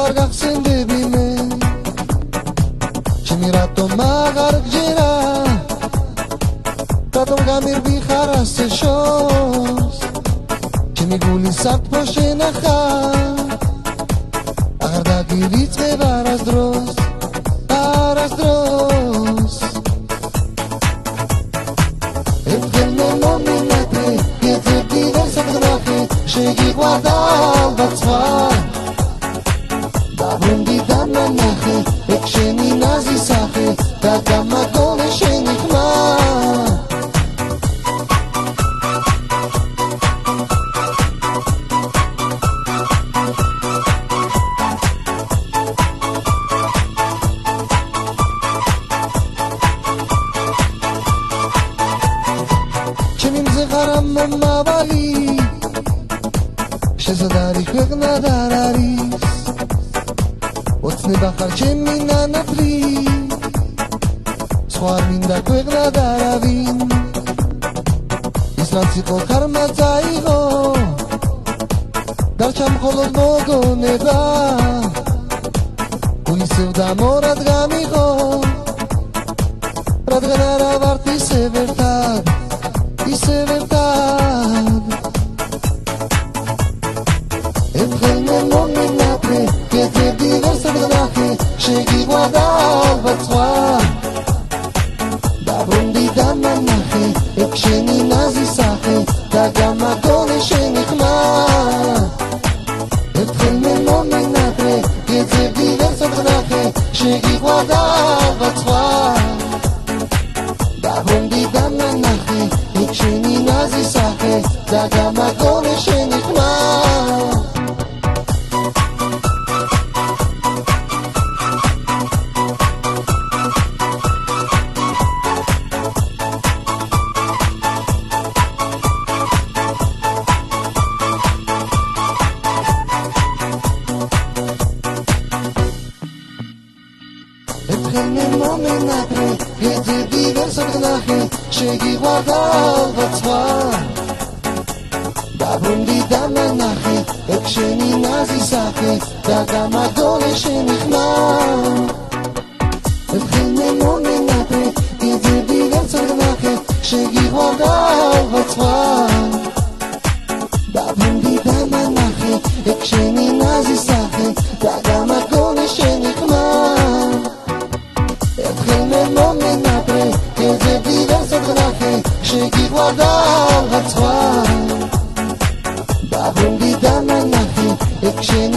არ გახსენდები მე ჩემი რატომ აღარ გჯერა რატომ გამირბი ხარ ასე შორს ჩემი გული საფრთხო შენახარ აღარ დაგივიწყებ არასდროს ერთხელ მე მომინათე გეძებდი ვერ საგნახე შეგიყვარდა ალბათ სხვა დაბრუნდი დამანახე ეგ შენი ნაზი სახე და გამაგონე შენი ხმა ჩემი მზე ხარ მომავალი შეზადარი ქვეყნა და არ არის ოცნება ხარ ჩემი ნანათლი სხვა არ მინდა ქვეყნა და არავინ ის რაც იყო ხარმა წაიღო დარჩა მხოლოდ მოგონება გულისევ და მორად გამიღო რადგან არა ვართ ისევ ერთად ერთხელ მე მომინათე გეძებდი ვერ საგნახე შეგიყვარდა ალბათ სხვა დაბრუნდი დამანახე ეგ შენი ნაზი სახე და გამაგონე შენი ხმა ერთხელ მე მომინათე გეძებდი ვერ საგნახე შეგიყვარდა ალბათ სხვა დაბრუნდი დამანახე ეგ შენი ნაზი სახე და გამაგონე შენი ხმა ერთხელ მე მომინათე გეძებდი ვერ საგნახე შეგიყვარდა ალბათ სხვა დაბრუნდი დამანახე ეგ შენი ნაზი სახე და გამაგონე შენი ხმა ერთხელ მე მომინათე გეძებდი ვერ საგნახე შეგიყვარდა ალბათ სხვა დაბრუნდი დამანახე ეგ შენი ნაზი სახე და გამაგონე შენი ხმა ერთხელ მე მომინათე გეძებდი ვერ საგნახე შეგიყვარდა ალბათ სხვა დაბრუნდი დამანახე ეგ შენი